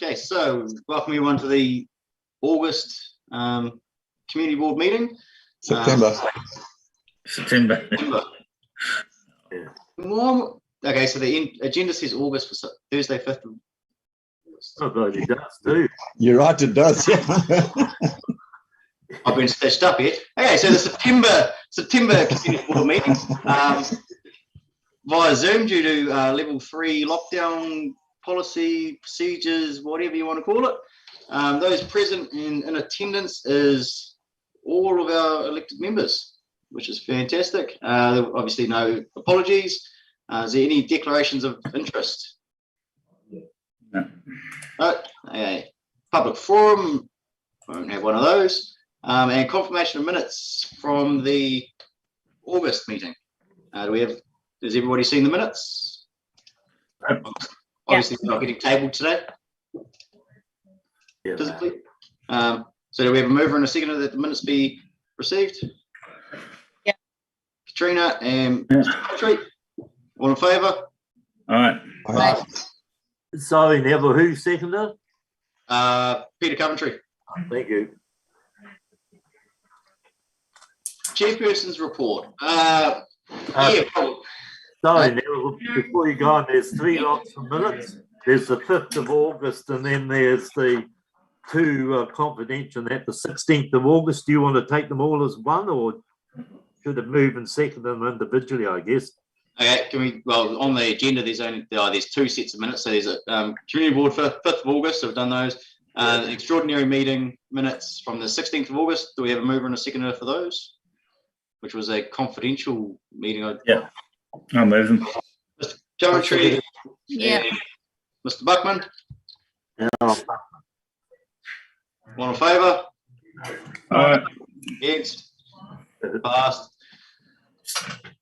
Okay, so welcome everyone to the August Community Board meeting. September. Well, okay, so the agenda says August for Thursday, 5th of August. Oh, God, it does too. You're right, it does, yeah. I've been stitched up yet. Okay, so the September Community Board meeting via Zoom due to level 3 lockdown policy, procedures, whatever you want to call it. Those present in attendance is all of our elected members, which is fantastic. Obviously, no apologies. Is there any declarations of interest? No. Okay. Public forum, won't have one of those. And confirmation of minutes from the August meeting. Has everybody seen the minutes? Obviously, they're not getting tabled today. Yeah, physically. So do we have a mover and a seconder that the minutes be received? Yeah. Katrina and Mr. Patrick, all in favour? All right. Sorry, Neville, who seconded? Peter Coventry. Thank you. Chairperson's report. Sorry, Neville, before you go on, there's 3 lots of minutes. There's the 5th of August, and then there's the 2 confidential at the 16th of August. Do you want to take them all as one, or should it move and second them individually, I guess? Okay, can we, well, on the agenda, there's 2 sets of minutes. So there's a community board for 5th of August, so we've done those. The extraordinary meeting minutes from the 16th of August. Do we have a mover and a seconder for those? Which was a confidential meeting. Yeah, I'll move them. Mr. Coventry. Yeah. Mr. Buckman. Yeah. All in favour? All right. Against? Passed. Did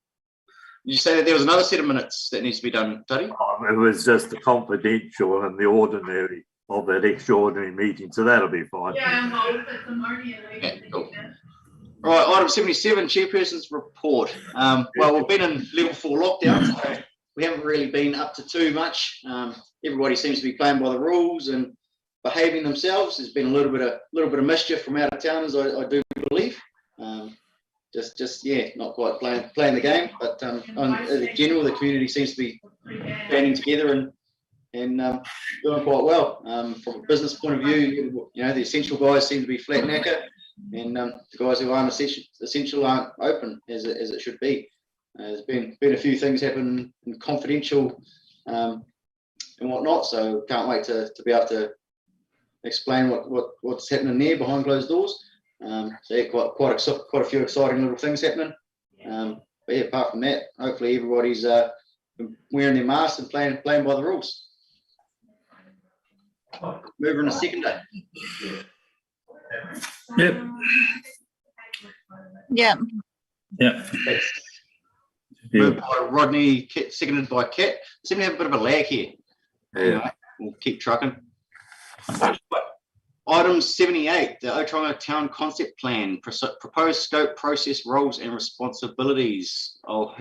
you say that there was another set of minutes that needs to be done, Tuddy? It was just the confidential and the ordinary of that extraordinary meeting, so that'll be fine. Yeah, cool. All right, item 77, Chairperson's report. Well, we've been in level 4 lockdown, so we haven't really been up to too much. Everybody seems to be playing by the rules and behaving themselves. There's been a little bit of mischief from out of towners, I do believe. Just yeah, not quite playing the game, but in general, the community seems to be banding together and doing quite well. From a business point of view, you know, the essential guys seem to be flat knacker, and the guys who aren't essential aren't open as it should be. There's been a few things happen in confidential and whatnot, so can't wait to be able to explain what's happening there behind closed doors. So yeah, quite a few exciting little things happening. But yeah, apart from that, hopefully everybody's wearing their masks and playing by the rules. Mover and a seconder. Yep. Yeah. Yep. Moved by Rodney, seconded by Kat. Seem to have a bit of a lag here. Yeah. Anyway, we'll keep trucking. Item 78, the Otorohanga Town Concept Plan, proposed scope, process, roles and responsibilities. I'll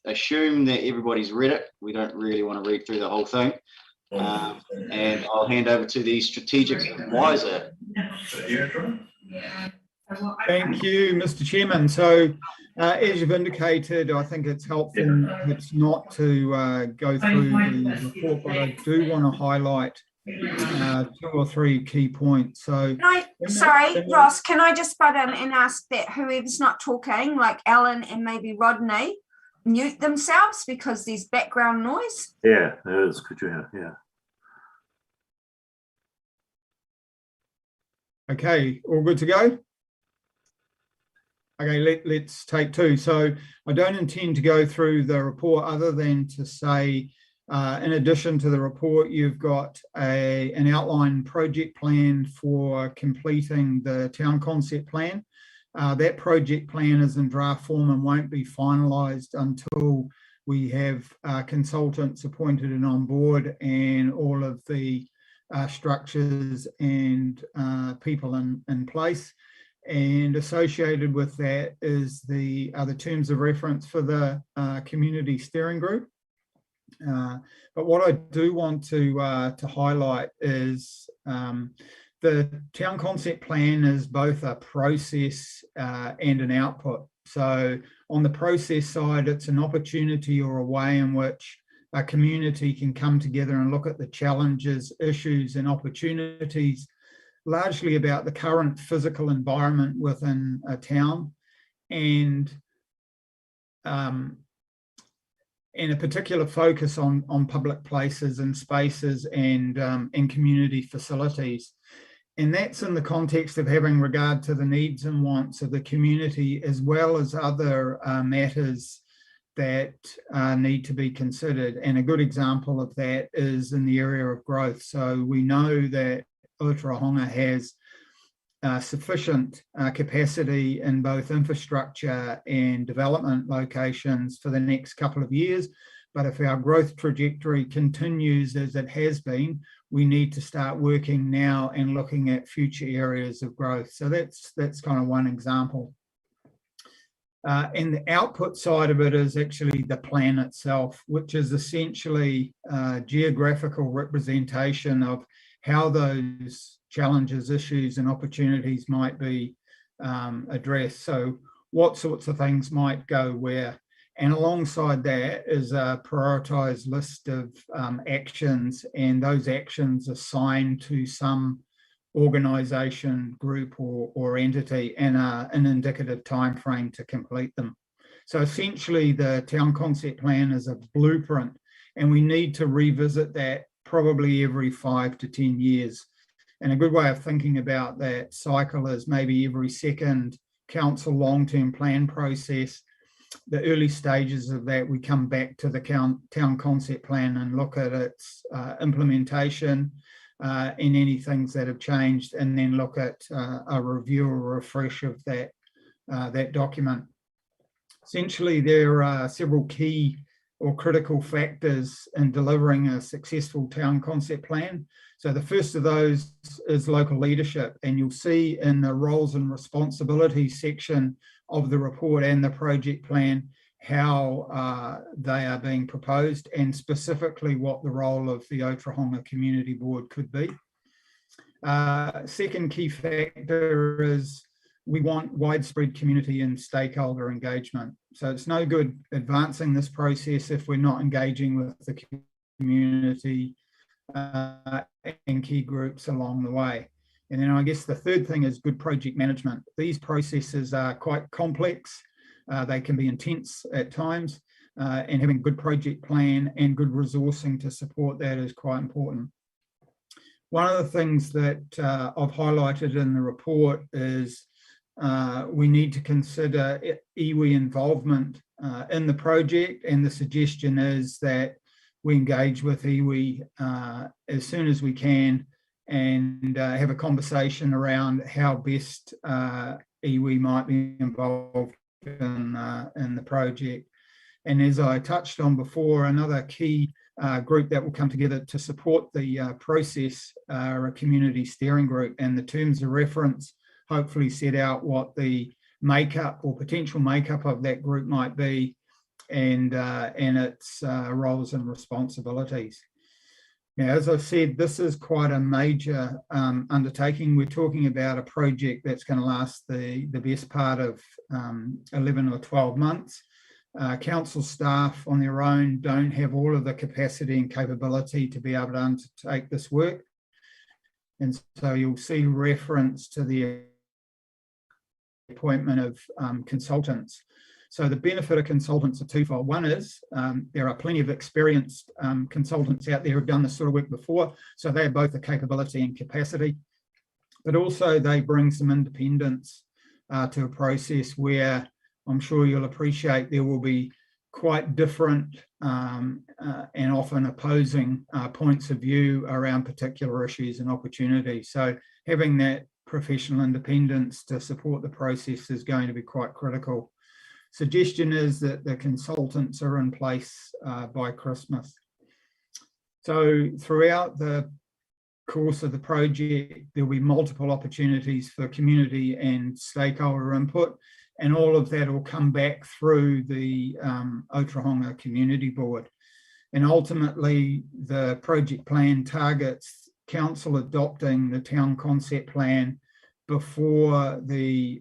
assume that everybody's read it. We don't really want to read through the whole thing. And I'll hand over to the strategic advisor. Thank you, Mr. Chairman. So, as you've indicated, I think it's helpful it's not to go through the report, but I do want to highlight 2 or 3 key points. So, sorry, Ross, can I just butt in and ask that whoever's not talking, like Alan and maybe Rodney, mute themselves because there's background noise? Yeah, it is, Katrina, yeah. okay, all good to go? Okay, let's take 2. So I don't intend to go through the report other than to say, in addition to the report, you've got an outline project plan for completing the town concept plan. That project plan is in draft form and won't be finalised until we have consultants appointed and on board and all of the structures and people in place. And associated with that is the terms of reference for the community steering group. But what I do want to highlight is the town concept plan is both a process and an output. So on the process side, it's an opportunity or a way in which a community can come together and look at the challenges, issues, and opportunities, largely about the current physical environment within a town, and a particular focus on public places and spaces and community facilities. And that's in the context of having regard to the needs and wants of the community, as well as other matters that need to be considered. And a good example of that is in the area of growth. So we know that Otorohanga has sufficient capacity in both infrastructure and development locations for the next couple of years. But if our growth trajectory continues as it has been, we need to start working now and looking at future areas of growth. So that's kind of one example. And the output side of it is actually the plan itself, which is essentially geographical representation of how those challenges, issues, and opportunities might be addressed. So what sorts of things might go where? And alongside that is a prioritized list of actions, and those actions assigned to some organization, group, or entity, and an indicative time frame to complete them. So essentially the town concept plan is a blueprint, and we need to revisit that probably every 5 to 10 years. And a good way of thinking about that cycle is maybe every second council long-term plan process, the early stages of that, we come back to the town concept plan and look at its implementation and any things that have changed, and then look at a review or refresh of that, that document. Essentially, there are several key or critical factors in delivering a successful town concept plan. So the first of those is local leadership, and you'll see in the roles and responsibilities section of the report and the project plan how they are being proposed, and specifically what the role of the Otorohanga Community Board could be. Second key factor is we want widespread community and stakeholder engagement. So it's no good advancing this process if we're not engaging with the community and key groups along the way. And then I guess the third thing is good project management. These processes are quite complex. They can be intense at times, and having a good project plan and good resourcing to support that is quite important. One of the things that I've highlighted in the report is we need to consider iwi involvement in the project, and the suggestion is that we engage with iwi as soon as we can and have a conversation around how best iwi might be involved in the project. And as I touched on before, another key group that will come together to support the process are a community steering group, and the terms of reference hopefully set out what the makeup or potential makeup of that group might be, and its roles and responsibilities. Now, as I've said, this is quite a major undertaking. We're talking about a project that's going to last the best part of 11 or 12 months. Council staff on their own don't have all of the capacity and capability to be able to undertake this work. And so you'll see reference to the appointment of consultants. So the benefit of consultants are twofold. One is there are plenty of experienced consultants out there who've done this sort of work before, so they have both the capability and capacity, but also they bring some independence to a process where I'm sure you'll appreciate there will be quite different and often opposing points of view around particular issues and opportunities. So having that professional independence to support the process is going to be quite critical. Suggestion is that the consultants are in place by Christmas. So throughout the course of the project, there'll be multiple opportunities for community and stakeholder input, and all of that will come back through the Otorohanga Community Board. And ultimately, the project plan targets council adopting the town concept plan before the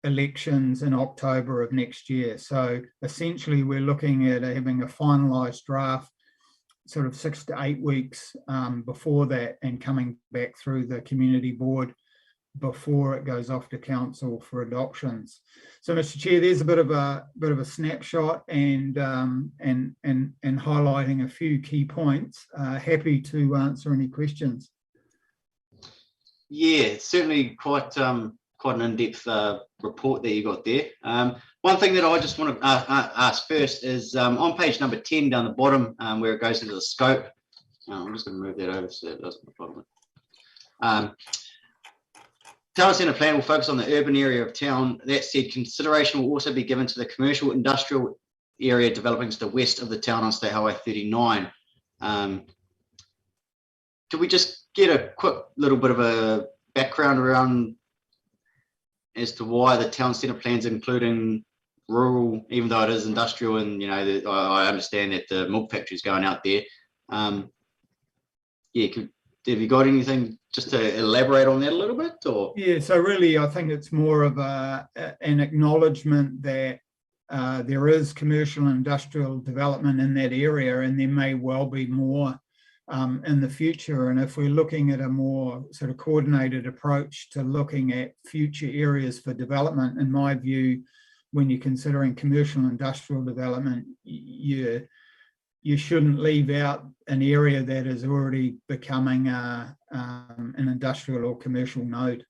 elections in October of next year. So essentially, we're looking at having a finalised draft sort of 6 to 8 weeks before that, and coming back through the community board before it goes off to council for adoptions. So, Mr. Chair, there's a bit of a snapshot and highlighting a few key points. Happy to answer any questions. Yeah, it's certainly quite an in-depth report that you got there. One thing that I just want to ask first is on page number 10 down the bottom, where it goes into the scope. I'm just going to move that over so it doesn't bother me. Town centre plan will focus on the urban area of town. That said, consideration will also be given to the commercial industrial area developing to the west of the town on State Highway 39. Could we just get a quick little bit of a background around as to why the town centre plans including rural, even though it is industrial, and I understand that the milk factory is going out there. Yeah, have you got anything just to elaborate on that a little bit? Or yeah, so really, I think it's more of an acknowledgement that there is commercial and industrial development in that area, and there may well be more in the future. And if we're looking at a more sort of coordinated approach to looking at future areas for development, in my view, when you're considering commercial and industrial development, you shouldn't leave out an area that is already becoming an industrial or commercial node.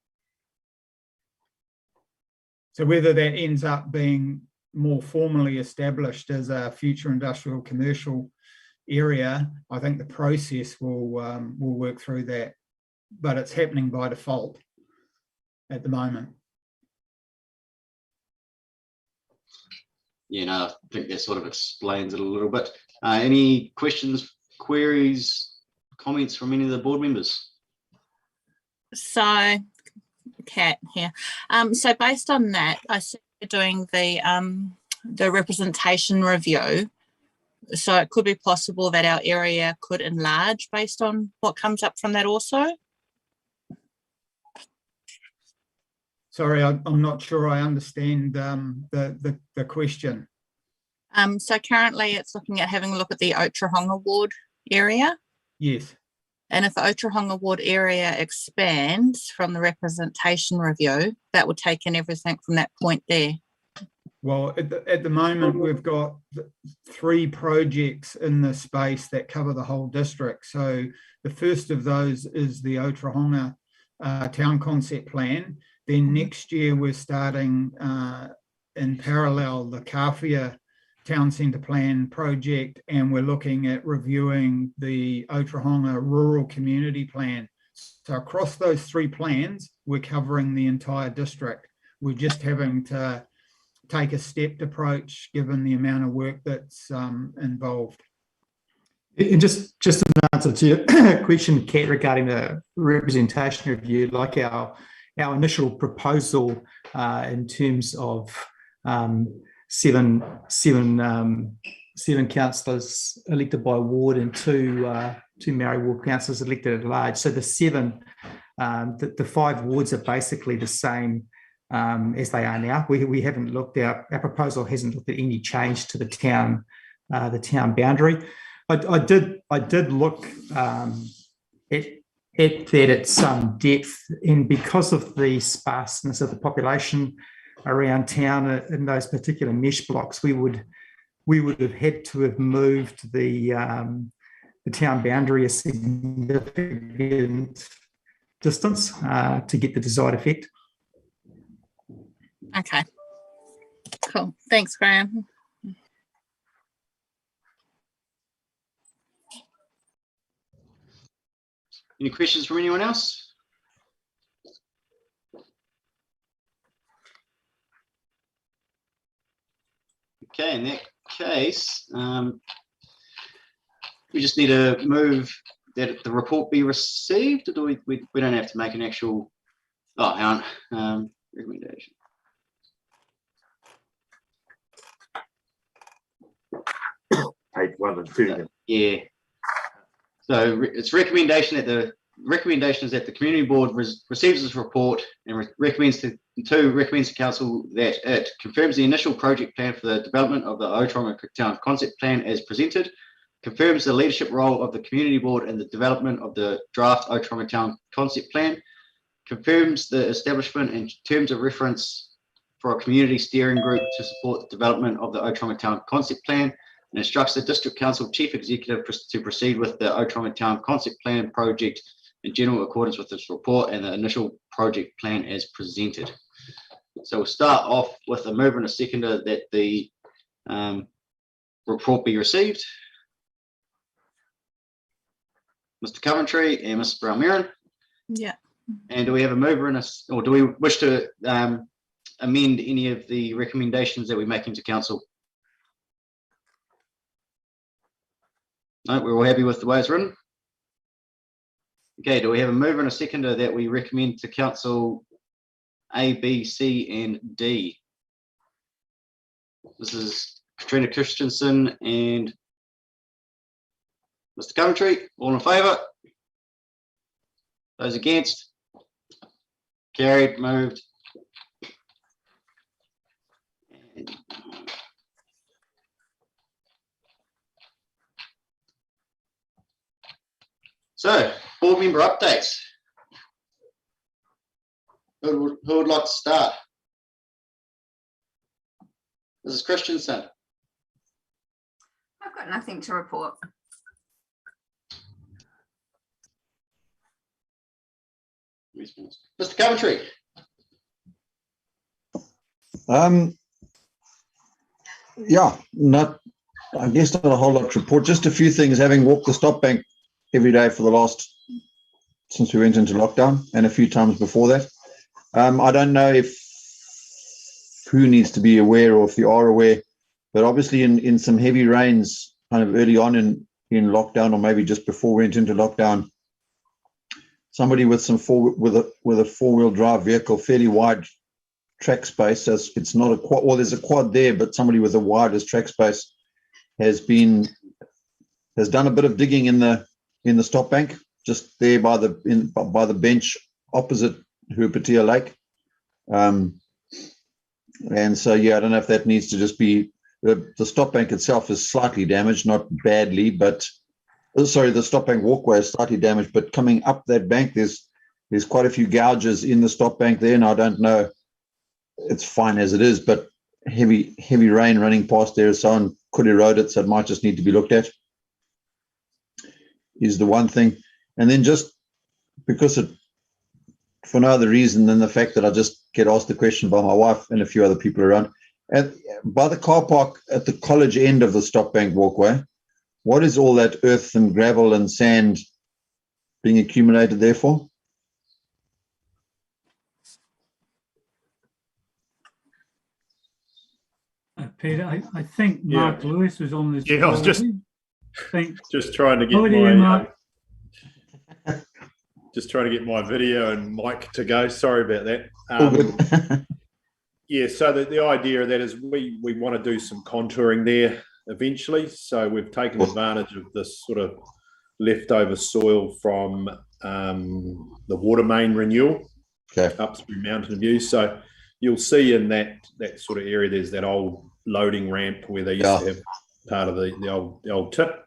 So whether that ends up being more formally established as a future industrial commercial area, I think the process will work through that, but it's happening by default at the moment. Yeah, no, I think that sort of explains it a little bit. Any questions, queries, comments from any of the board members? So, Kat here. So based on that, I see you're doing the representation review. So it could be possible that our area could enlarge based on what comes up from that also? Sorry, I'm not sure I understand the question. So currently it's looking at having a look at the Otorohanga ward area. Yes. And if the Otorohanga ward area expands from the representation review, that would take in everything from that point there. Well, at the moment, we've got 3 projects in the space that cover the whole district. So the first of those is the Otorohanga town concept plan. Then next year, we're starting in parallel the Kawhia town centre plan project, and we're looking at reviewing the Otorohanga rural community plan. So across those 3 plans, we're covering the entire district. We're just having to take a stepped approach given the amount of work that's involved. And just an answer to your question, Kat, regarding the representation review, like our initial proposal in terms of 7 councillors elected by ward and 2 Maori ward councillors elected at large. So the 7, the 5 wards are basically the same as they are now. We haven't looked at, our proposal hasn't looked at any change to the town boundary. I did look at that at some depth, and because of the sparseness of the population around town in those particular mesh blocks, we would have had to have moved the town boundary a significant distance to get the desired effect. Okay, cool. Thanks, Graham. Any questions from anyone else? Okay, in that case, we just need to move that the report be received, or do we don't have to make an actual, oh, hang on, recommendation. page 1 and 2. Yeah. So it's recommendation is that the community board receives this report and recommends to council that it confirms the initial project plan for the development of the Otorohanga Town concept plan as presented, confirms the leadership role of the community board in the development of the draft Otorohanga Town concept plan, confirms the establishment and terms of reference for a community steering group to support the development of the Otorohanga Town concept plan, and instructs the District Council Chief Executive to proceed with the Otorohanga Town concept plan project in general accordance with this report and the initial project plan as presented. So we'll start off with a mover and a seconder that the report be received. Mr. Coventry and Mrs. Brown-Merrin. Yeah. And do we have a mover and or do we wish to amend any of the recommendations that we're making to council? No, we're all happy with the way it's written. Okay, do we have a mover and a seconder that we recommend to council A, B, C, and D? This is Katrina Christensen and Mr. Coventry. All in favour? Those against? Carried, moved. So, board member updates. Who would like to start? Mrs. Christensen. I've got nothing to report. Mr. Coventry. Yeah, I guess not a whole lot to report. Just a few things, having walked the stop bank every day for the since we went into lockdown and a few times before that. I don't know who needs to be aware or if you are aware, but obviously in some heavy rains kind of early on in lockdown, or maybe just before we went into lockdown, somebody with a four-wheel drive vehicle, fairly wide track space, as it's not a quad, well, there's a quad there, but somebody with the widest track space has done a bit of digging in the stop bank, just there by the bench opposite Hupatia Lake. And so, yeah, I don't know if that needs to just be, the stop bank itself is slightly damaged, not badly, but sorry, the stop bank walkway is slightly damaged, but coming up that bank, there's quite a few gouges in the stop bank there, and I don't know, it's fine as it is, but heavy rain running past there, so on could erode it, so it might just need to be looked at, is the one thing. And then just because for no other reason than the fact that I just get asked the question by my wife and a few other people around, by the car park at the college end of the stop bank walkway, what is all that earth and gravel and sand being accumulated there for? Peter, I think Mark Lewis was on this. Yeah, I was just trying to get just trying to get my video and mic to go. Sorry about that. Yeah, so the idea of that is we want to do some contouring there eventually. So we've taken advantage of this sort of leftover soil from the water main renewal up through Mountain View. So you'll see in that sort of area, there's that old loading ramp where they used to have part of the old tip.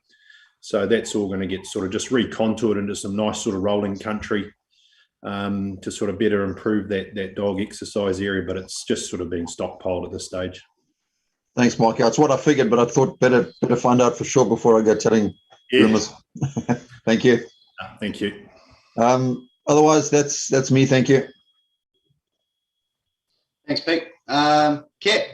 So that's all going to get sort of just recontoured into some nice sort of rolling country to sort of better improve that dog exercise area, but it's just sort of being stockpiled at this stage. Thanks, Mike. That's what I figured, but I thought better find out for sure before I go telling rumors. Thank you. Thank you. Otherwise, that's me. Thank you. Thanks, Pete. Kat.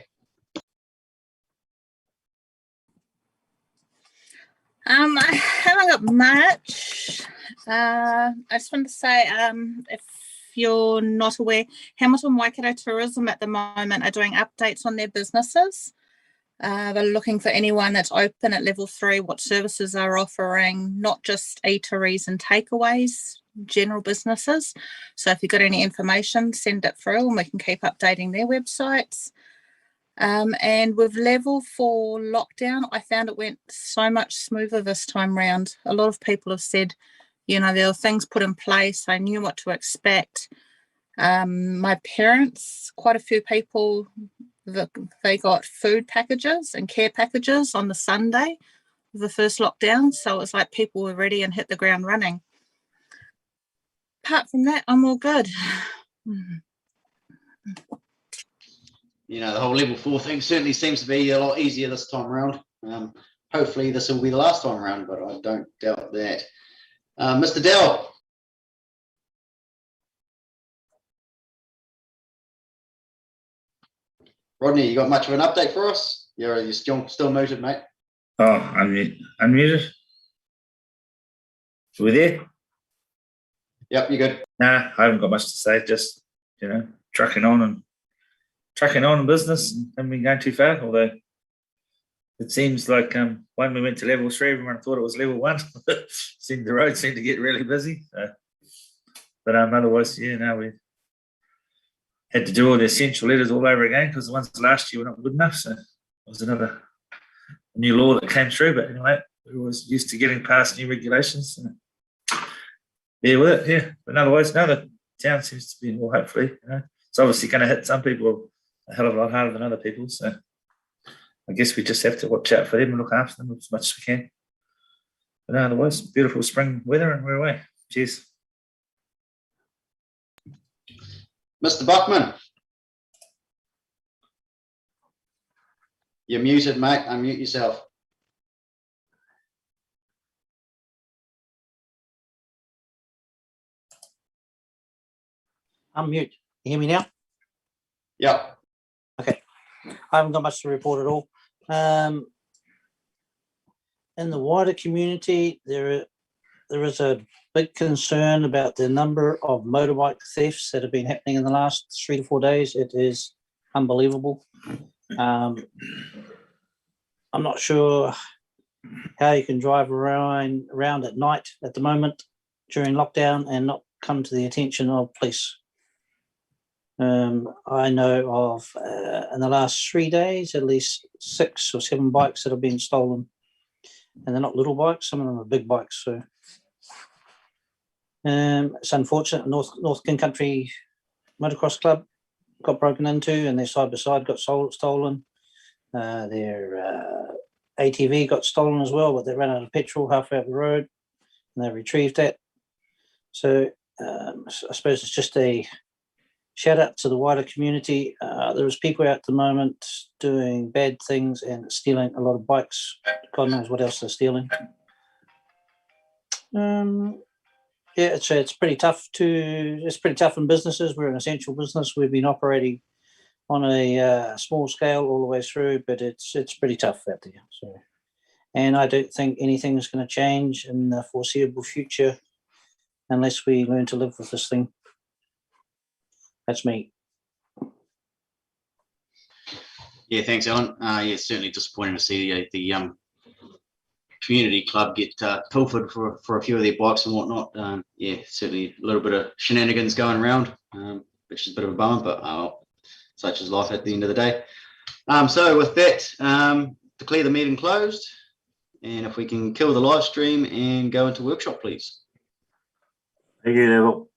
I haven't got much. I just want to say, if you're not aware, Hamilton Waikato Tourism at the moment are doing updates on their businesses. They're looking for anyone that's open at level 3, what services they're offering, not just eateries and takeaways, general businesses. So if you've got any information, send it through and we can keep updating their websites. And with level 4 lockdown, I found it went so much smoother this time round. A lot of people have said, you know, there were things put in place. They knew what to expect. My parents, quite a few people, they got food packages and care packages on the Sunday of the first lockdown. So it was like people were ready and hit the ground running. Apart from that, I'm all good. You know, the whole level 4 thing certainly seems to be a lot easier this time around. Hopefully this will be the last time around, but I don't doubt that. Mr. Dell. Rodney, you got much of an update for us? You're still muted, mate. Oh, unmuted. Are we there? Yep, you're good. Nah, I haven't got much to say. Just, you know, trucking on in business and haven't been going too far. Although it seems like when we went to level 3, everyone thought it was level 1. The road seemed to get really busy. But otherwise, yeah, no, we had to do all the essential letters all over again because the ones last year were not good enough. So it was another new law that came through. But anyway, we were used to getting past new regulations. So yeah, with it, yeah. But otherwise, no, the town seems to be more, hopefully. You know, it's obviously going to hit some people a hell of a lot harder than other people. So I guess we just have to watch out for them and look after them as much as we can. But otherwise, beautiful spring weather and we're away. Cheers. Mr. Buckman. You're muted, mate. Unmute yourself. I'm mute. You hear me now? Yep. Okay. I haven't got much to report at all. In the wider community, there is a big concern about the number of motorbike thefts that have been happening in the last 3 to 4 days. It is unbelievable. I'm not sure how you can drive around at night at the moment during lockdown and not come to the attention of police. I know of in the last 3 days at least 6 or 7 bikes that have been stolen, and they're not little bikes. Some of them are big bikes. So it's unfortunate. North King Country Motocross Club got broken into, and their side by side got stolen. Their ATV got stolen as well, but they ran out of petrol halfway up the road, and they retrieved that. So I suppose it's just a shout out to the wider community. There's people out at the moment doing bad things and stealing a lot of bikes. God knows what else they're stealing. Yeah, it's pretty tough in businesses. We're an essential business. We've been operating on a small scale all the way through, but it's pretty tough out there. So, and I don't think anything is going to change in the foreseeable future unless we learn to live with this thing. That's me. Yeah, thanks, Alan. Yeah, it's certainly disappointing to see the community club get pilfered for a few of their bikes and whatnot. Yeah, certainly a little bit of shenanigans going around, which is a bit of a bummer, but such is life at the end of the day. So with that, declare the meeting closed, and if we can kill the live stream and go into workshop, please. Thank you, Neville.